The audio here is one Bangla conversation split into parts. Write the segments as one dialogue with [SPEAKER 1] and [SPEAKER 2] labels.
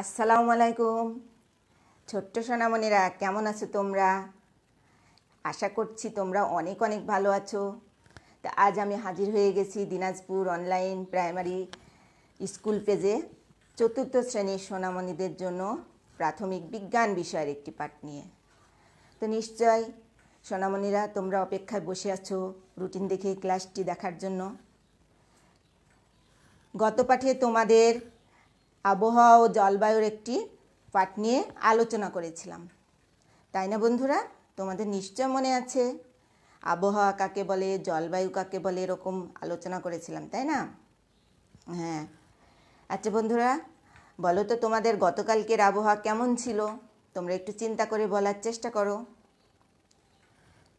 [SPEAKER 1] আসসালামু আলাইকুম ছোট্ট সোনামণিরা, কেমন আছো তোমরা? আশা করছি তোমরা অনেক অনেক ভালো আছো। তা আজ আমি হাজির হয়ে গেছি দিনাজপুর অনলাইন প্রাইমারি স্কুল পেজে চতুর্থ শ্রেণীর সোনামণিদের জন্য প্রাথমিক বিজ্ঞান বিষয়ের একটি পাঠ নিয়ে। তো নিশ্চয় সোনামণিরা তোমরা অপেক্ষায় বসে আছো রুটিন দেখে ক্লাসটি দেখার জন্য। গত পাঠে তোমাদের আবহাওয়া ও জলবায়ুর একটি পাঠ নিয়ে আলোচনা করেছিলাম, তাই না বন্ধুরা? তোমাদের নিশ্চয় মনে আছে আবহাওয়া কাকে বলে, জলবায়ু কাকে বলে, এরকম আলোচনা করেছিলাম, তাই না? হ্যাঁ, আচ্ছা বন্ধুরা, বলো তো তোমাদের গতকালকের আবহাওয়া কেমন ছিল? তোমরা একটু চিন্তা করে বলার চেষ্টা করো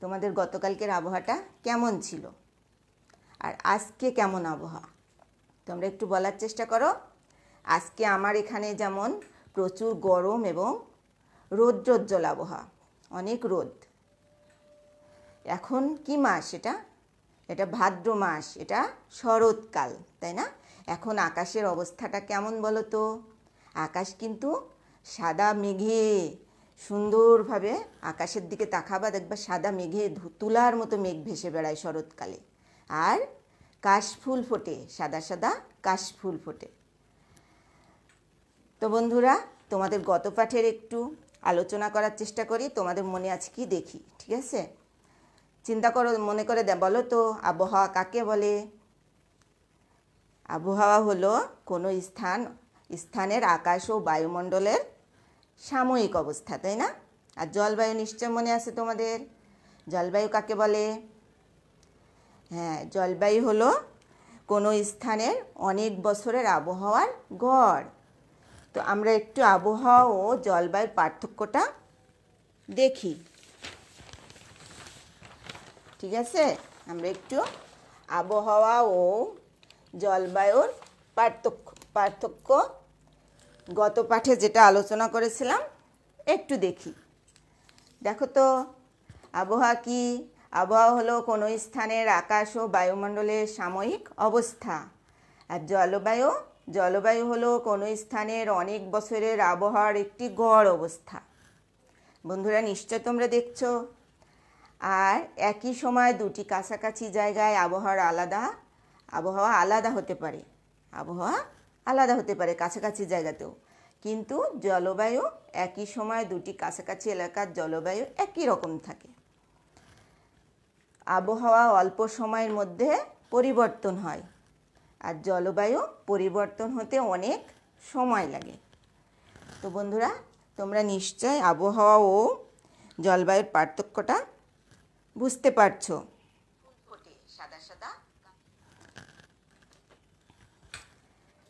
[SPEAKER 1] তোমাদের গতকালকের আবহাওয়াটা কেমন ছিল আর আজকে কেমন আবহাওয়া, তোমরা একটু বলার চেষ্টা করো। আজকে আমার এখানে যেমন প্রচুর গরম এবং রৌদ্রোজ্জ্বল আবহাওয়া, অনেক রোদ। এখন কি মাস এটা? এটা ভাদ্র মাস, এটা শরৎকাল, তাই না? এখন আকাশের অবস্থাটা কেমন বলো তো? আকাশ কিন্তু সাদা মেঘে সুন্দরভাবে, আকাশের দিকে তাকাবা দেখবা সাদা মেঘে তুলার মতো মেঘ ভেসে বেড়ায় শরৎকালে, আর কাশফুল ফোটে, সাদা সাদা কাশফুল ফোটে। তো বন্ধুরা, তোমাদের গত পাঠের একটু আলোচনা করার চেষ্টা করি, তোমাদের মনে আছে কি দেখি, ঠিক আছে? চিন্তা করো, মনে করে বলো তো আবহাওয়া কাকে বলে? আবহাওয়া হলো কোনো স্থানের আকাশ ও বায়ুমণ্ডলের সাময়িক অবস্থা, তাই না? আর জলবায়ু নিশ্চয় মনে আছে তোমাদের। জলবায়ু কাকে বলে? হ্যাঁ, জলবায়ু হলো কোনো স্থানের অনেক বছরের আবহাওয়ার গড়। তো আমরা একটু আবহাওয়া ও জলবায়ুর পার্থক্যটা দেখি, ঠিক আছে? আমরা একটু আবহাওয়া ও জলবায়ুর পার্থক্য গত পাঠে যেটা আলোচনা করেছিলাম একটু দেখি। দেখো তো আবহাওয়া কি? আবহাওয়া হলো কোনো স্থানের আকাশ ও বায়ুমণ্ডলের সাময়িক অবস্থা। আর জলবায়ু হলো কোনো স্থানের অনেক বছরের আবহাওয়ার একটি গড় অবস্থা। বন্ধুরা, নিশ্চয় তোমরা দেখছো। আর একই সময় দুটি কাছাকাছি জায়গায় আবহাওয়া আলাদা হতে পারে কাছাকাছি জায়গাতেও, কিন্তু জলবায়ু একই সময় দুটি কাছাকাছি এলাকার জলবায়ু একই রকম থাকে। আবহাওয়া অল্প সময়ের মধ্যে পরিবর্তন হয়, আর জলবায়ু পরিবর্তন হতে অনেক সময় লাগে। তো বন্ধুরা, তোমরা নিশ্চয় আবহাওয়া ও জলবায়ুর পার্থক্যটা বুঝতে পারছো।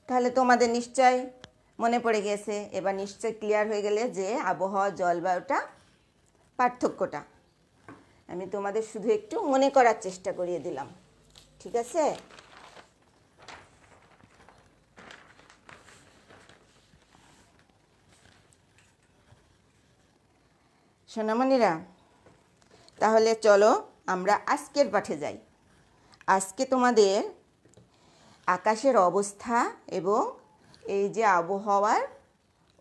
[SPEAKER 1] তাহলে তোমাদের নিশ্চয় মনে পড়ে গেছে, এবার নিশ্চয় ক্লিয়ার হয়ে গেলে যে আবহাওয়া জলবায়ুটা পার্থক্যটা আমি তোমাদের শুধু একটু মনে করার চেষ্টা করিয়ে দিলাম, ঠিক আছে? সোনামণিরা, তাহলে চলো আমরা আজকের পাঠে যাই। আজকে তোমাদের আকাশের অবস্থা এবং এই যে আবহাওয়ার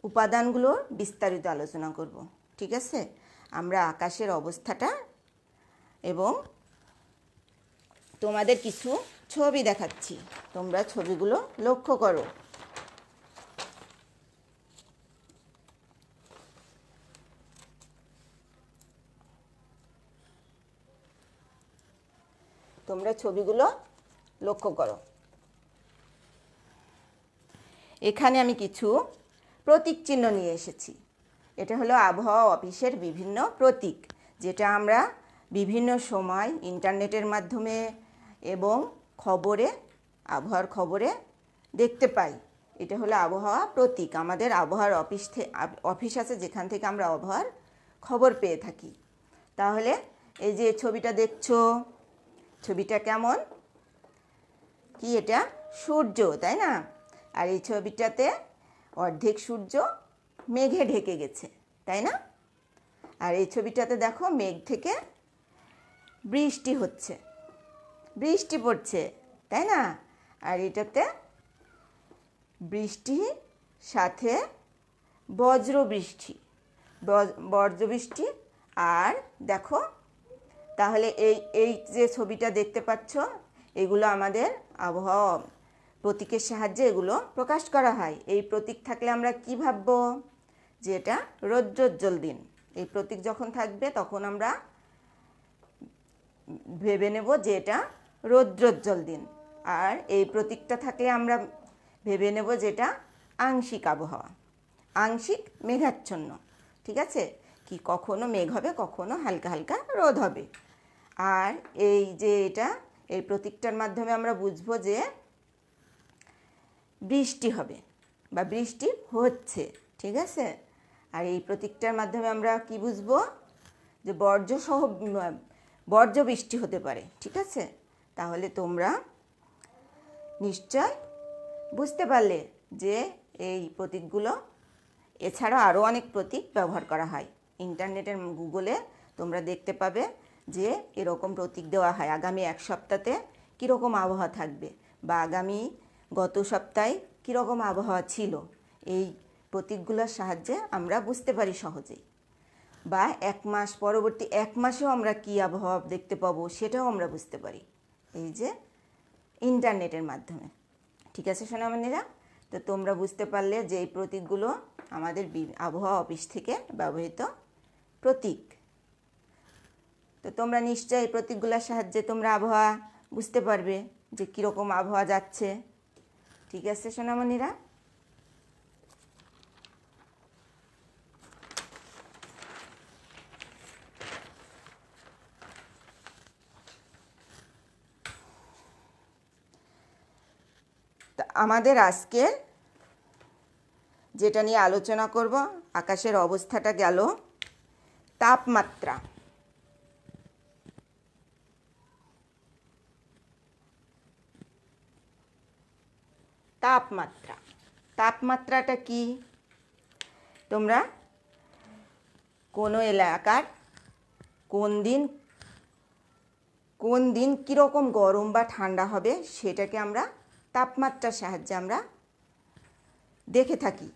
[SPEAKER 1] উপাদানগুলোর বিস্তারিত আলোচনা করব, ঠিক আছে? আমরা আকাশের অবস্থাটা এবং তোমাদের কিছু ছবি দেখাচ্ছি, তোমরা ছবিগুলো লক্ষ্য করো। এখানে আমি কিছু প্রতীক চিহ্ন নিয়ে এসেছি। এটা হলো আবহাওয়া অফিসের বিভিন্ন প্রতীক, যেটা আমরা বিভিন্ন সময় ইন্টারনেটের মাধ্যমে এবং আবহাওয়ার খবরে দেখতে পাই। এটা হলো আবহাওয়া প্রতীক। আমাদের আবহাওয়ার অফিস আছে, যেখান থেকে আমরা আবহাওয়ার খবর পেয়ে থাকি। তাহলে এই যে ছবিটা দেখছো, ছবিটা কেমন? কি এটা? সূর্য, তাই না? আর এই ছবিটাতে অর্ধেক সূর্য মেঘে ঢেকে গেছে, তাই না? আর এই ছবিটাতে দেখো মেঘ থেকে বৃষ্টি পড়ছে, তাই না? আর এটাতে বৃষ্টির সাথে বজ্রবৃষ্টি, বজ্রবৃষ্টি। আর দেখো তাহলে এই এই যে ছবিটা দেখতে পাচ্ছ, এগুলো আমাদের আবহাওয়া প্রতীকের সাহায্যে এগুলো প্রকাশ করা হয়। এই প্রতীক থাকলে আমরা কি ভাববো? যে এটা রৌদ্রোজ্জ্বল দিন। এই প্রতীক যখন থাকবে তখন আমরা ভেবে নেব যে এটা রৌদ্রোজ্জ্বল দিন। আর এই প্রতীকটা থাকলে আমরা ভেবে নেব যে এটা আংশিক আবহাওয়া, আংশিক মেঘাচ্ছন্ন। ঠিক আছে, কি কখনো মেঘ হবে, কখনো হালকা হালকা রোদ হবে। আর এই যে এটা, এই প্রতীকটার মাধ্যমে আমরা বুঝবো যে বৃষ্টি হবে বা বৃষ্টি হচ্ছে। ঠিক আছে, আর এই প্রতীকটার মাধ্যমে আমরা কি বুঝবো? যে বর্জ্য বৃষ্টি হতে পারে। ঠিক আছে, তাহলে তোমরা নিশ্চয় বুঝতে পারলে যে এই প্রতীকগুলো, এছাড়াও আরও অনেক প্রতীক ব্যবহার করা হয়। ইন্টারনেটের গুগলে তোমরা দেখতে পাবে যে এরকম প্রতীক দেওয়া হয়। আগামী এক সপ্তাহে কীরকম আবহাওয়া থাকবে বা গত সপ্তাহে কীরকম আবহাওয়া ছিল, এই প্রতীকগুলোর সাহায্যে আমরা বুঝতে পারি সহজেই। বা পরবর্তী এক মাসেও আমরা কী আবহাওয়া দেখতে পাবো সেটাও আমরা বুঝতে পারি এই যে ইন্টারনেটের মাধ্যমে। ঠিক আছে সোনামণিরা, তো তোমরা বুঝতে পারলে যে এই প্রতীকগুলো আমাদের আবহাওয়া অফিস থেকে ব্যবহৃত প্রতীক। তো তোমরা নিশ্চয়ই এই প্রতীকগুলোর সাহায্যে তোমরা আবহাওয়া বুঝতে পারবে যে কীরকম আবহাওয়া যাচ্ছে। ঠিক আছে সোনামণিরা, আমাদের আজকে যেটা নিয়ে আলোচনা করব, আকাশের অবস্থাটা গেল তাপমাত্রা। তাপমাত্রাটা কি? তোমরা কোনো এলাকার কোন দিন কীরকম গরম বা ঠান্ডা হবে সেটাকে আমরা তাপমাত্রার সাহায্যে আমরা দেখে থাকি।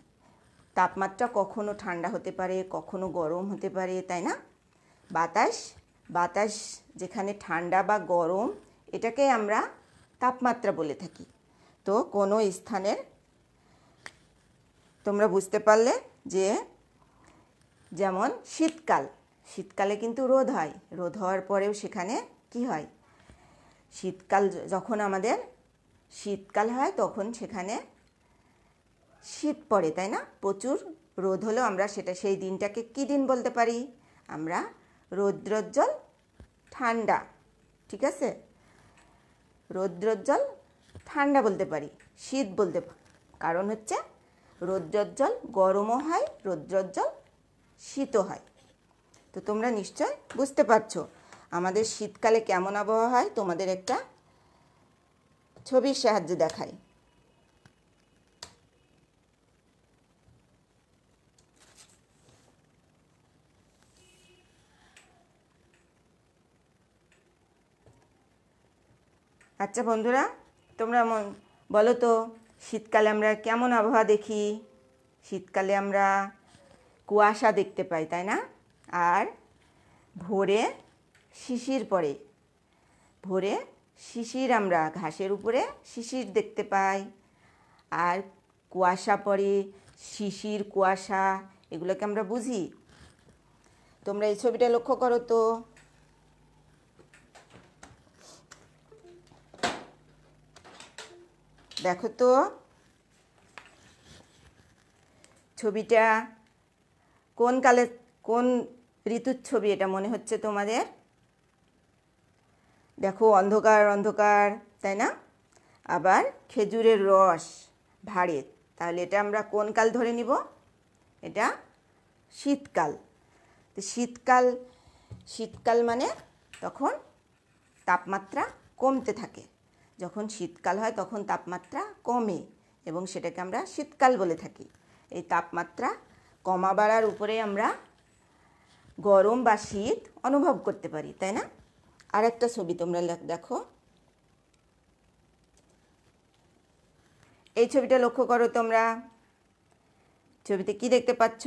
[SPEAKER 1] তাপমাত্রা কখনো ঠান্ডা হতে পারে, কখনো গরম হতে পারে, তাই না? বাতাস যেখানে ঠান্ডা বা গরম, এটাকে আমরা তাপমাত্রা বলে থাকি। তো কোনো স্থানের, তোমরা বুঝতে পারলে যে যেমন শীতকালে কিন্তু রোদ হয়, রোদ হওয়ার পরেও সেখানে কি হয়? যখন আমাদের শীতকাল হয় তখন সেখানে শীত পড়ে, তাই না? প্রচুর রোদ হলেও আমরা সেই দিনটাকে কি দিন বলতে পারি? আমরা রৌদ্রোজ্জ্বল ঠান্ডা। ঠিক আছে, রৌদ্রোজ্জ্বল ঠান্ডা বলতে পারি, শীত বলতে পারি। কারণ হচ্ছে রৌদ্রোজ্জ্বল গরমও হয়, রৌদ্রোজ্জ্বল শীতও হয়। তো তোমরা নিশ্চয় বুঝতে পারছো আমাদের শীতকালে কেমন আবহাওয়া হয়। তোমাদের একটা ছবির সাহায্যে দেখাই। আচ্ছা বন্ধুরা, তোমরা বলো তো শীতকালে আমরা কেমন আবহাওয়া দেখি? শীতকালে আমরা কুয়াশা দেখতে পাই, তাই না? আর ভোরে শিশির পড়ে, আমরা ঘাসের উপরে শিশির দেখতে পাই। আর কুয়াশা পড়ে, শিশির, কুয়াশা, এগুলোকে আমরা বুঝি। তোমরা এই ছবিটা লক্ষ্য করো তো। দেখো তো ছবিটা কোন ঋতুর ছবি এটা মনে হচ্ছে তোমাদের? দেখো অন্ধকার অন্ধকার, তাই না? আবার খেজুরের রস ভাঁড়ে, তাহলে এটা আমরা কোন কাল ধরে নিব? এটা শীতকাল। তো শীতকাল মানে তখন তাপমাত্রা কমতে থাকে। যখন শীতকাল হয় তখন তাপমাত্রা কমে এবং সেটাকে আমরা শীতকাল বলে থাকি। এই তাপমাত্রা কমা বাড়ার উপরে আমরা গরম বা শীত অনুভব করতে পারি, তাই না? আরেকটা ছবি তোমরা দেখো, এই ছবিটা লক্ষ্য করো তোমরা। ছবিতে কি দেখতে পাচ্ছ?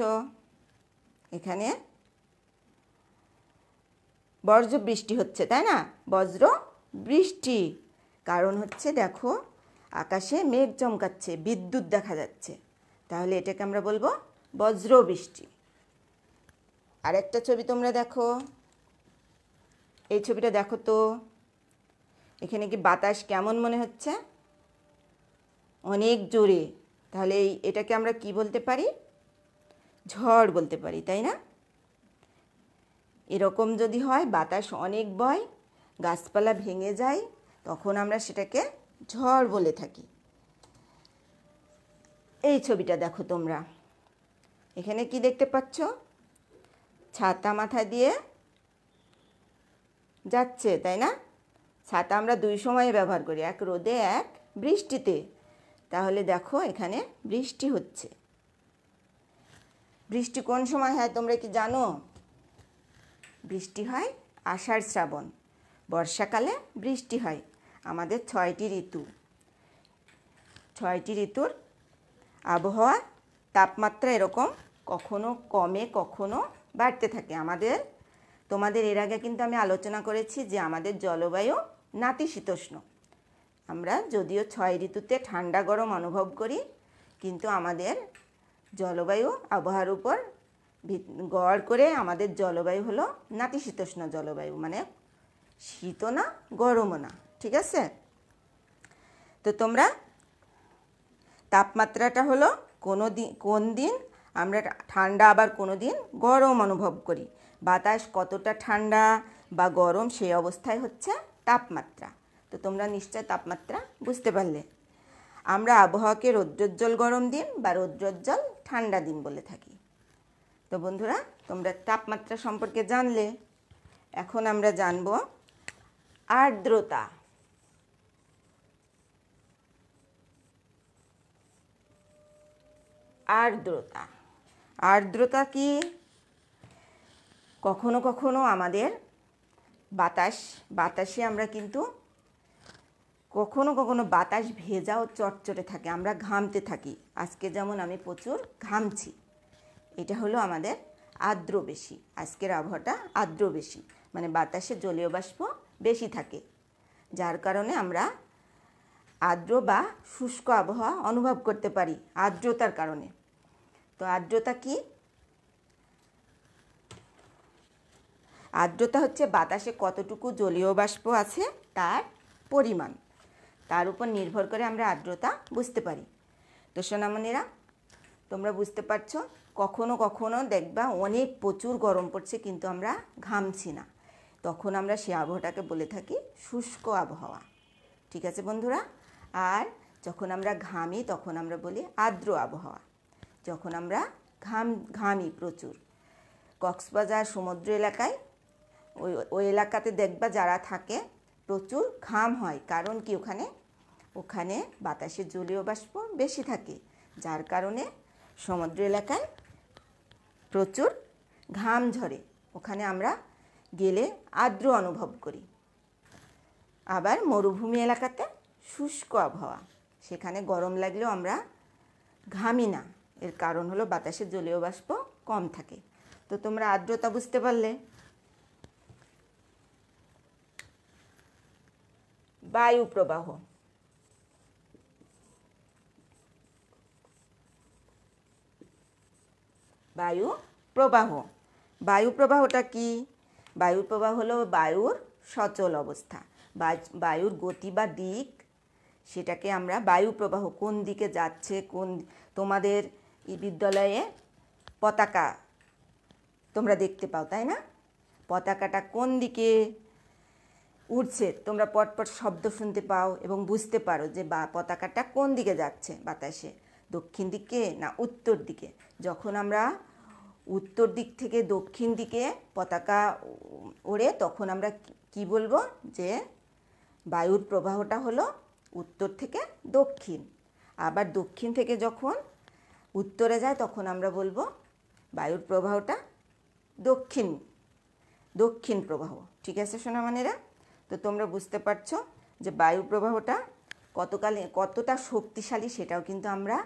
[SPEAKER 1] এখানে বজ্র বৃষ্টি হচ্ছে, তাই না? বজ্র বৃষ্টি কারণ হচ্ছে দেখো আকাশে মেঘ চমকাচ্ছে, বিদ্যুৎ দেখা যাচ্ছে, তাহলে এটাকে আমরা বলবো বজ্র বৃষ্টি। আরেকটা ছবি তোমরা দেখো, এই ছবিটা দেখো তো, এখানে কি বাতাস কেমন মনে হচ্ছে? অনেক জোরে। তাহলে এটাকে আমরা কি বলতে পারি? ঝড় বলতে পারি, তাই না? এরকম যদি হয়, বাতাস অনেক বয়, গাছপালা ভেঙে যায়, তখন আমরা সেটাকে ঝড় বলে থাকি। এই ছবিটা দেখো তোমরা, এখানে কি দেখতে পাচ্ছ? ছাতা মাথা দিয়ে যাচ্ছে, তাই না? ছাতা আমরা দুই সময়ে ব্যবহার করি, এক রোদে এক বৃষ্টিতে। তাহলে দেখো এখানে বৃষ্টি হচ্ছে। বৃষ্টি কোন সময় হয় তোমরা কি জানো? বৃষ্টি হয় আষাঢ় শ্রাবণ। বর্ষাকালে বৃষ্টি হয়। আমাদের 6টি ঋতু, 6টি ঋতুর আবহাওয়া তাপমাত্রা এরকম কখনো কমে কখনো বাড়তে থাকে। তোমাদের এর আগে কিন্তু আমি আলোচনা করেছি যে আমাদের জলবায়ু নাতিশীতোষ্ণ। আমরা যদিও 6 ঋতুতে ঠান্ডা গরম অনুভব করি, কিন্তু আমাদের জলবায়ু আবহাওয়ার উপর গড় করে আমাদের জলবায়ু হলো নাতিশীতোষ্ণ জলবায়ু, মানে শীতও না গরমও না। ঠিক আছে? তো তোমরা তাপমাত্রাটা হলো কোন দিন আমরা ঠান্ডা আবার কোনো দিন গরম অনুভব করি। বাতাস কতটা ঠান্ডা বা গরম সেই অবস্থায় হচ্ছে তাপমাত্রা। তো তোমরা নিশ্চয় তাপমাত্রা বুঝতে পারলে। আমরা আবহাওয়াকে রৌদ্রোজ্জ্বল গরম দিন বা রৌদ্রোজ্জ্বল ঠান্ডা দিন বলে থাকি। তো বন্ধুরা, তোমরা তাপমাত্রা সম্পর্কে জানলে, এখন আমরা জানব আর্দ্রতা। আর্দ্রতা আর্দ্রতা কি? কখনো কখনো আমাদের বাতাসে আমরা কিন্তু কখনো কখনো বাতাস ভেজা ও চটচটে থাকে, আমরা ঘামতে থাকি। আজকে যেমন আমি প্রচুর ঘামছি, এটা হলো আমাদের আর্দ্র বেশি। আজকের আবহাওয়াটা আর্দ্র বেশি, মানে বাতাসে জলীয় বাষ্প বেশি থাকে, যার কারণে আমরা আর্দ্র বা শুষ্ক আবহাওয়া অনুভব করতে পারি আর্দ্রতার কারণে। তো আর্দ্রতা কি? আর্দ্রতা হচ্ছে বাতাসে কতটুকু জলীয় বাষ্প আছে তার পরিমাণ, তার উপর নির্ভর করে আমরা আর্দ্রতা বুঝতে পারি। তো সোনামণিরা, তোমরা বুঝতে পারছো, কখনো কখনো দেখবা অনেক প্রচুর গরম পড়ছে কিন্তু আমরা ঘামছি না, তখন আমরা সেই আবহাওয়াটাকে বলে থাকি শুষ্ক আবহাওয়া। ঠিক আছে বন্ধুরা? আর যখন আমরা ঘামি তখন আমরা বলি আর্দ্র আবহাওয়া। যখন আমরা ঘামি প্রচুর, কক্সবাজার সমুদ্র এলাকায় ওই এলাকাতে দেখবা যারা থাকে প্রচুর ঘাম হয়, কারণ কি ওখানে বাতাসের জলীয় বাষ্প বেশি থাকে, যার কারণে সমুদ্র এলাকায় প্রচুর ঘাম ঝরে, ওখানে আমরা গেলে আর্দ্র অনুভব করি। আবার মরুভূমি এলাকাতে শুষ্ক আবহাওয়া, সেখানে গরম লাগলেও আমরা ঘামি না, এর কারণ হলো বাতাসের জলীয় বাষ্প কম থাকে। তো তোমরা আর্দ্রতা বুঝতে পারলে। বায়ু প্রবাহ। বায়ু প্রবাহটা কি? বায়ু প্রবাহ হলো বায়ুর সচল অবস্থা, বায়ুর গতি বা দিক, সেটাকে আমরা বায়ু প্রবাহ। কোন দিকে যাচ্ছে, তোমাদের বিদ্যালয়ে পতাকা তোমরা দেখতে পাও, তাই না? পতাকাটা কোন দিকে উড়ছে তোমরা পটপট শব্দ শুনতে পাও এবং বুঝতে পারো যে পতাকাটা কোন দিকে যাচ্ছে বাতাসে, দক্ষিণ দিকে না উত্তর দিকে। যখন আমরা উত্তর দিক থেকে দক্ষিণ দিকে পতাকা ওড়ে, তখন আমরা কি বলবো? যে বায়ুর প্রবাহটা হলো উত্তর থেকে দক্ষিণ। আবার দক্ষিণ থেকে যখন উত্তরে যায় তখন আমরা বলবো বায়ুর প্রবাহটা দক্ষিণ প্রবাহ। ঠিক আছে সোনামণিরা? তো তোমরা বুঝতে পারছো যে বায়ু প্রবাহটা কতটা শক্তিশালী, সেটাও কিন্তু আমরা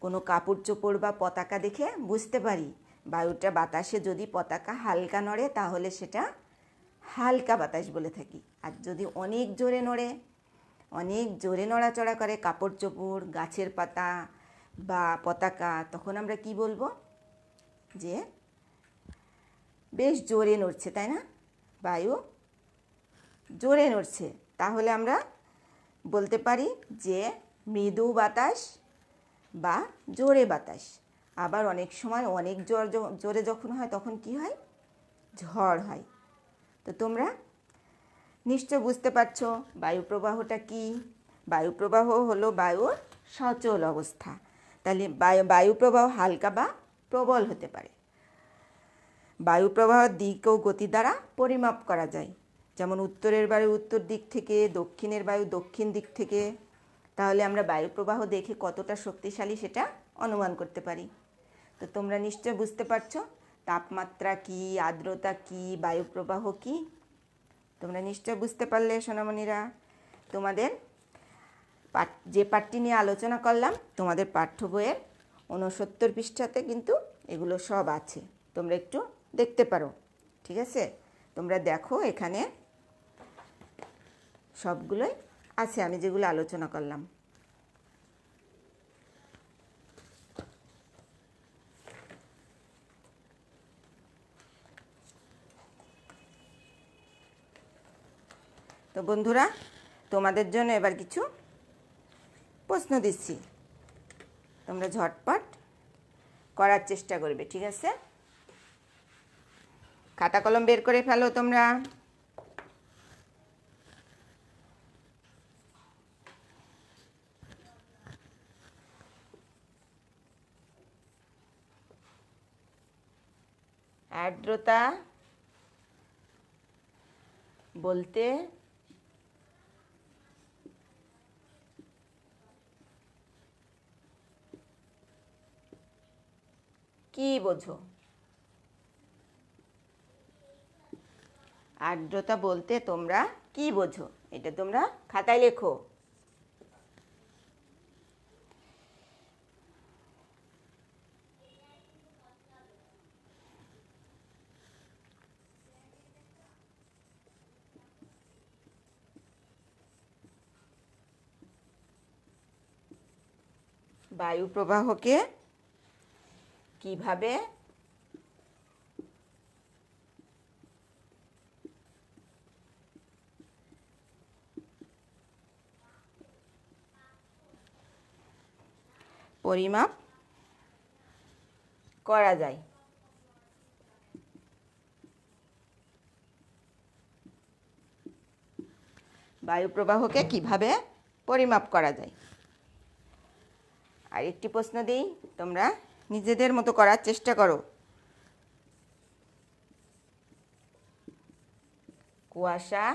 [SPEAKER 1] কোনো কাপড় চোপড় বা পতাকা দেখে বুঝতে পারি বায়ুটা বাতাসে যদি পতাকা হালকা নড়ে তাহলে সেটা হালকা বাতাস বলে থাকি। আর যদি অনেক জোরে নড়ে, অনেক জোরে নড়াচড়া করে কাপড় চোপড়, গাছের পাতা বা পতাকা, তখন আমরা কি বলবো? যে বেশ জোরে নড়ছে, তাই না? বায়ু জোরে নড়ছে। তাহলে আমরা বলতে পারি যে মৃদু বাতাস বা জোরে বাতাস। আবার অনেক সময় অনেক জোরে যখন হয় তখন কি হয়? ঝড় হয়। তো তোমরা নিশ্চয় বুঝতে পারছো বায়ুপ্রবাহটা কি? বায়ুপ্রবাহ হলো বায়ুর সচল অবস্থা। তাহলে বায়ুপ্রবাহ হালকা বা প্রবল হতে পারে। বায়ুপ্রবাহের দিক ও গতি দ্বারা পরিমাপ করা যায়। যেমন উত্তরের বায়ু উত্তর দিক থেকে, দক্ষিণের বায়ু দক্ষিণ দিক থেকে। তাহলে আমরা বায়ুপ্রবাহ দেখে কতটা শক্তিশালী সেটা অনুমান করতে পারি। তো তোমরা নিশ্চয় বুঝতে পারছো তাপমাত্রা কি, আর্দ্রতা কি, বায়ুপ্রবাহ কি। তোমরা নিশ্চয় বুঝতে পারলে সোনামণিরা। তোমাদের যে পাঠটি নিয়ে আলোচনা করলাম তোমাদের পাঠ্য বইয়ের 69 পৃষ্ঠাতে কিন্তু এগুলো সব আছে, তোমরা একটু দেখতে পারো। ঠিক আছে, তোমরা দেখো, এখানে সবগুলোই আছে আমি যেগুলো আলোচনা করলাম। তো বন্ধুরা, তোমাদের জন্য এবার কিছু প্রশ্ন দিচ্ছি, তোমরা ঝটপট করার চেষ্টা করবে। ঠিক আছে, খাতা কলম বের করে ফেলো তোমরা। আর্দ্রতা বলতে কি বোঝো? আর্দ্রতা বলতে তোমরা কি বোঝো? এটা তোমরা খাতায় লেখো। বায়ু প্রবাহকে কিভাবে পরিমাপ করা যায়? বায়ু প্রবাহকে কিভাবে পরিমাপ করা যায়? আর একটি প্রশ্ন দিই, তোমরা নিজেদের মতো করার চেষ্টা করো। কুয়াশা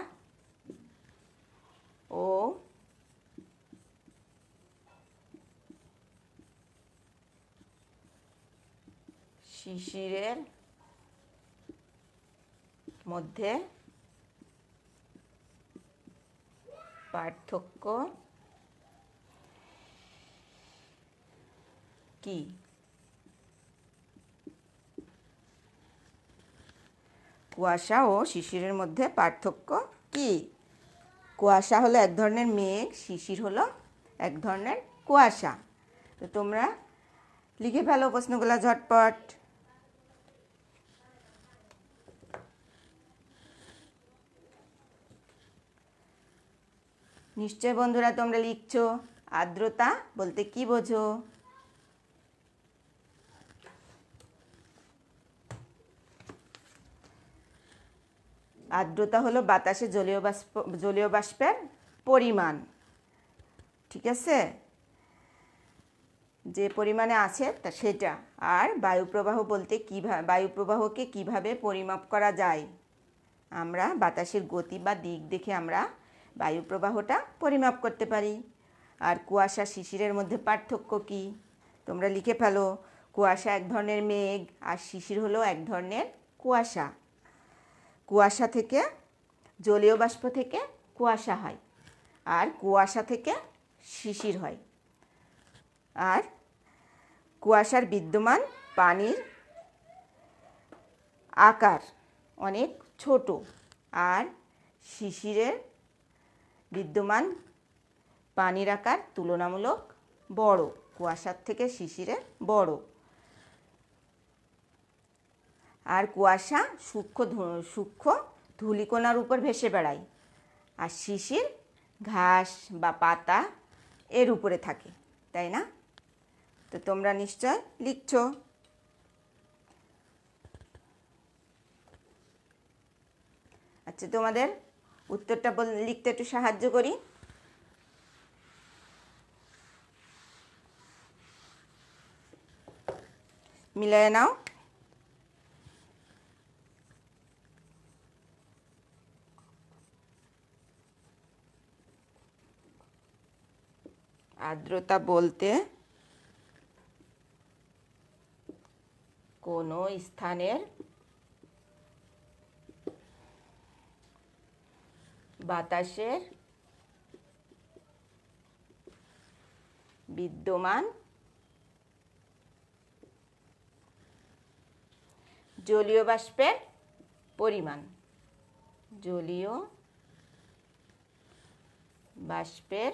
[SPEAKER 1] ও শিশিরের মধ্যে পার্থক্য কি? কুয়াশা ও শিশিরের মধ্যে পার্থক্য কি? কুয়াশা হলো এক ধরনের মেঘ, শিশির হলো এক ধরনের কুয়াশা। তো তোমরা লিখে ফেলো প্রশ্নগুলো ঝটপট। নিশ্চয় বন্ধুরা তোমরা লিখছো। আর্দ্রতা বলতে কি বোঝো? আর্দ্রতা হলো বাতাসে জলীয় বাষ্পের পরিমাণ। ঠিক আছে, যে পরিমাণে আছে তা সেটা। আর বায়ুপ্রবাহ বলতে বায়ুপ্রবাহকে কিভাবে পরিমাপ করা যায়? আমরা বাতাসের গতি বা দিক দেখে আমরা বায়ুপ্রবাহটা পরিমাপ করতে পারি। আর কুয়াশা শিশিরের মধ্যে পার্থক্য কি? তোমরা লিখে ফেলো। কুয়াশা এক ধরনের মেঘ আর শিশির হলো এক ধরনের কুয়াশা। কুয়াশা থেকে জলীয় বাষ্প থেকে কুয়াশা হয়, আর কুয়াশা থেকে শিশির হয়। আর কুয়াশার বিদ্যমান পানির আকার অনেক ছোট আর শিশিরের বিদ্যমান পানির আকার তুলনামূলক বড়, কুয়াশার থেকে শিশিরে বড়। আর কুয়াশা সূক্ষ্ম ধূলিকণার উপর ভেসে বেড়ায়, আর শিশির ঘাস বা পাতা এর উপরে থাকে, তাই না? তো তোমরা নিশ্চয় লিখছো। আচ্ছা, তোমাদের উত্তরটা লিখতে একটু সাহায্য করি। মিলিয়ে নাও। আর্দ্রতা বলতে কোনো স্থানের বাতাসের বিদ্যমান জলীয় বাষ্পের পরিমাণ। জলীয় বাষ্পের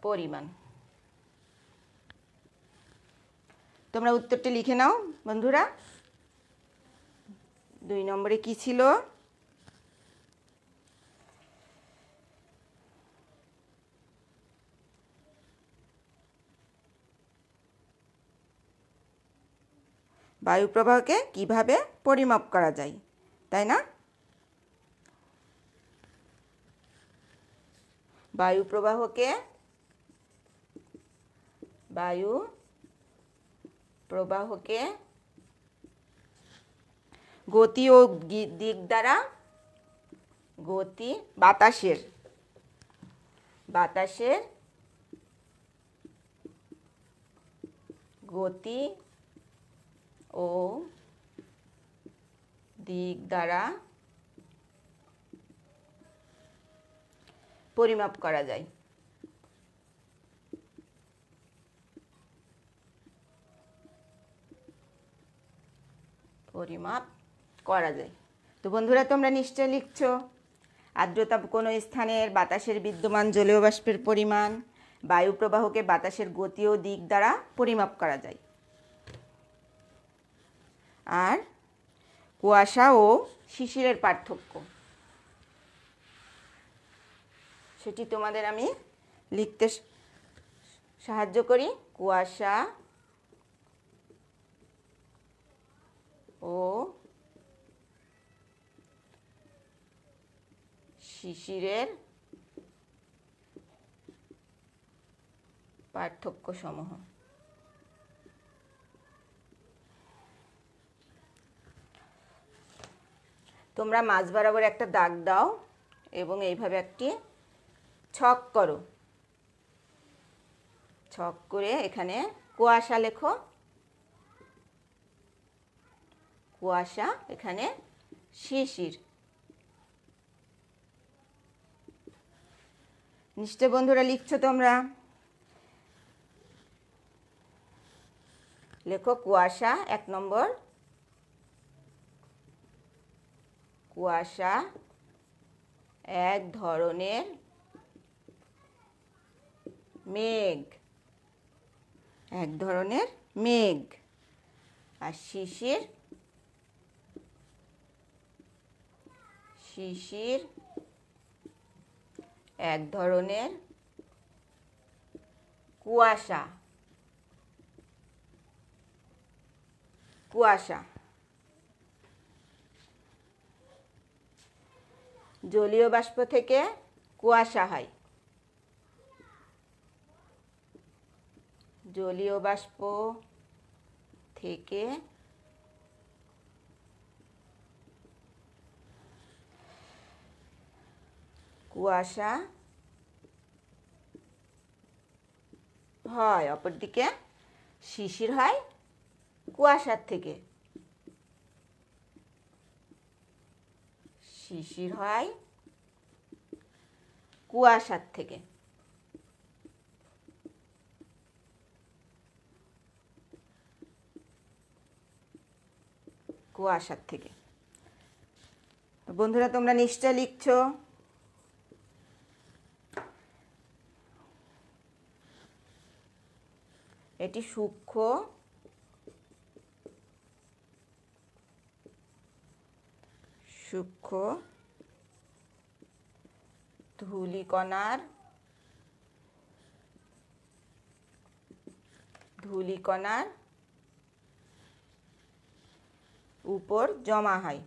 [SPEAKER 1] পরিমাণ। তোমরা উত্তরটি লিখে নাও বন্ধুরা। 2 নম্বরে কি ছিল? বায়ু প্রবাহকে কিভাবে পরিমাপ করা যায়, তাই না? বায়ু প্রবাহকে গতি ও দিক দ্বারা বাতাসের গতি ও দিক দ্বারা পরিমাপ করা যায়। তো বন্ধুরা, তোমরা নিশ্চয় লিখছো। আর্দ্রতা কোনো স্থানের বাতাসের বিদ্যমান জলীয় বাষ্পের পরিমাণ। বায়ু প্রবাহকে বাতাসের গতি ও দিক দ্বারা পরিমাপ করা যায়। আর কুয়াশা ও শিশিরের পার্থক্য, সেটি তোমাদের আমি লিখতে সাহায্য করি। কুয়াশা ও শিশিরের পার্থক্য সমূহ। তোমরা মাঝ বরাবর একটা দাগ দাও এবং এইভাবে একটি ছক করো। ছক করে এখানে কুয়াশা লেখো। কুয়াশা, এখানে শিশির। নিশ্চয় বন্ধুরা লিখছো তোমরা। লেখো কুয়াশা। 1 নম্বর, কুয়াশা এক ধরনের মেঘ। আর শিশির এক ধরনের কুয়াশা। জলীয় বাষ্প থেকে কুয়াশা হয়। জলীয় বাষ্প থেকে কুয়াশা হয়। অপরদিকে শিশির হয় কুয়াশার থেকে। শিশির হয় কুয়াশার থেকে। কুয়াশার থেকে। বন্ধুরা তোমরা নিশ্চয় লিখছো। এটি সূক্ষ্ম সূক্ষ্ম ধূলিকণার উপর জমা হয়।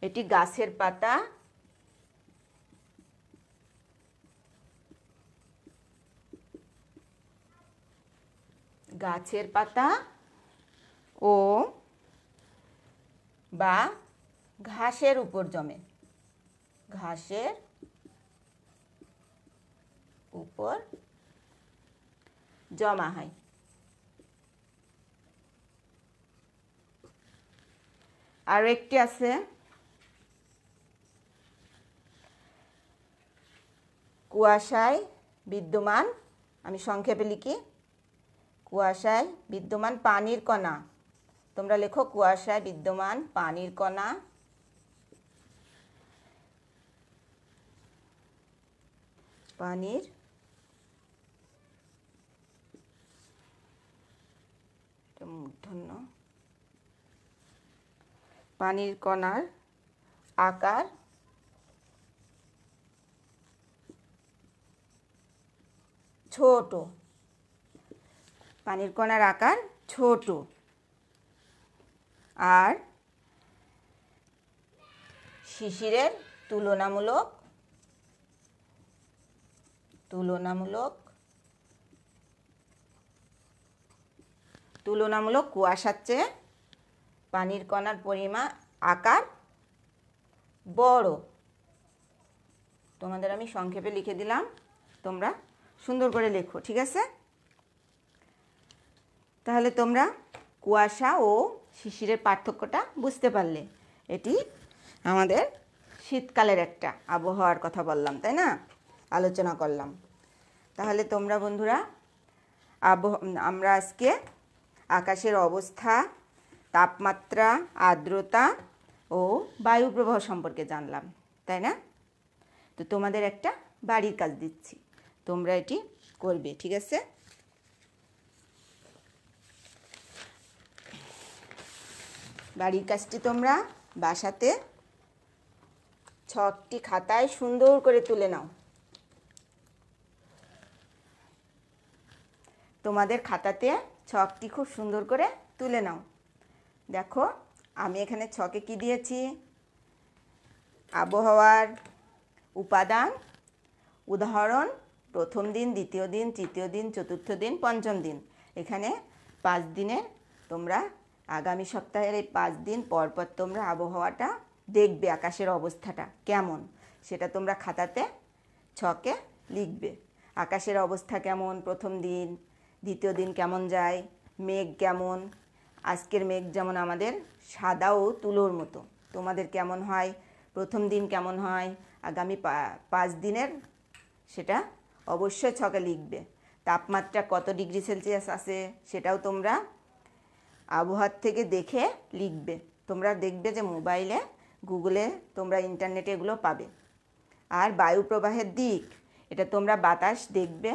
[SPEAKER 1] এটি গাছের পাতা ও বা ঘাসের উপর জমে। ঘাসের উপর জমা হয়। আর একটি আছে কুয়াশায় বিদ্যমান, আমি সংক্ষেপে লিখি, কুয়াশায় বিদ্যমান পানির কণা। তোমরা লেখো কুয়াশায় বিদ্যমান পানির কণা পানির কণার আকার ছোট। পানির কণার আকার ছোট আর শিশিরের তুলনামূলক কুয়াশার চেয়ে পানির কণার পরিমাণ আকার বড়। তোমাদের আমি সংক্ষেপে লিখে দিলাম, তোমরা সুন্দর করে লেখো, ঠিক আছে? তাহলে তোমরা কুয়াশা ও শিশিরের পার্থক্যটা বুঝতে পারলে। এটি আমাদের শীতকালের একটা আবহাওয়ার কথা বললাম, তাই না? আলোচনা করলাম। তাহলে তোমরা বন্ধুরা আমরা আজকে আকাশের অবস্থা, তাপমাত্রা, আর্দ্রতা ও বায়ু প্রবাহ সম্পর্কে জানলাম, তাই না? তো তোমাদের একটা বাড়ির কাজ দিচ্ছি, তোমরা এটি করবে, ঠিক আছে? বাড়ির কাজটি তোমরা বাসাতে ছকটি খাতায় সুন্দর করে তুলে নাও। তোমাদের খাতাতে ছকটি খুব সুন্দর করে তুলে নাও। দেখো আমি এখানে ছকে কি দিয়েছি? আবহাওয়ার উপাদান, উদাহরণ, প্রথম দিন, দ্বিতীয় দিন, তৃতীয় দিন, চতুর্থ দিন, পঞ্চম দিন। এখানে 5 দিনের তোমরা আগামী সপ্তাহের এই 5 দিন পর পর তোমরা আবহাওয়াটা দেখবে, আকাশের অবস্থাটা কেমন সেটা তোমরা খাতাতে ছকে লিখবে। আকাশের অবস্থা কেমন প্রথম দিন, দ্বিতীয় দিন কেমন যায়, মেঘ কেমন। আজকের মেঘ যেমন আমাদের সাদা ও তুলোর মতো, তোমাদের কেমন হয়, প্রথম দিন কেমন হয়, আগামী 5 দিনের সেটা অবশ্যই ছকে লিখবে। তাপমাত্রা কত ডিগ্রি সেলসিয়াস আছে সেটাও তোমরা আবহাওয়ার থেকে দেখে লিখবে। তোমরা দেখবে যে মোবাইলে, গুগলে, তোমরা ইন্টারনেটে এগুলো পাবে। আর বায়ু প্রবাহের দিক, এটা তোমরা বাতাস দেখবে,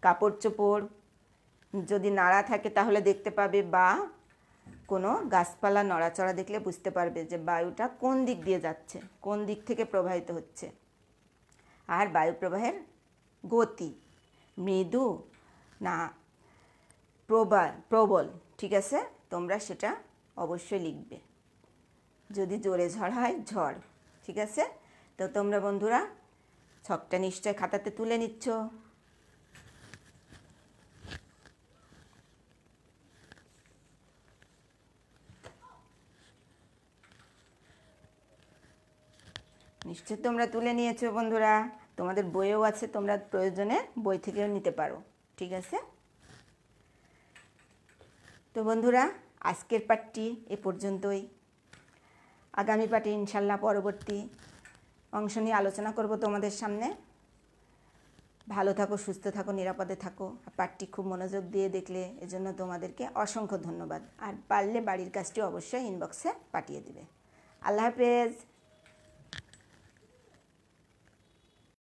[SPEAKER 1] কাপড় চোপড় যদি নাড়া থাকে তাহলে দেখতে পাবে, বা কোনো গাছপালা নড়াচড়া দেখলে বুঝতে পারবে যে বায়ুটা কোন দিক দিয়ে যাচ্ছে, কোন দিক থেকে প্রবাহিত হচ্ছে। আর বায়ু প্রবাহের গতি মৃদু না প্রবল, ঠিক আছে? তোমরা সেটা অবশ্যই লিখবে। যদি জোরে ঝড় হয়, ঝড়, ঠিক আছে? তো তোমরা বন্ধুরা ছকটা নিশ্চয় খাতাতে তুলে নিচ্ছ। নিশ্চয় তোমরা তুলে নিয়েছো বন্ধুরা। তোমাদের বইও আছে, তোমরা প্রয়োজনে বই থেকেও নিতে পারো, ঠিক আছে? তো বন্ধুরা, আজকের পাঠটি এ পর্যন্তই। আগামী পাঠে ইনশাল্লাহ পরবর্তী অংশ নিয়ে আলোচনা করব তোমাদের সামনে। ভালো থাকো, সুস্থ থাকো, নিরাপদে থাকো। পাঠটি খুব মনোযোগ দিয়ে দেখলে এজন্য তোমাদেরকে অসংখ্য ধন্যবাদ। আর পারলে বাড়ির কাজটি অবশ্যই ইনবক্সে পাঠিয়ে দিবে। আল্লাহ হাফেজ।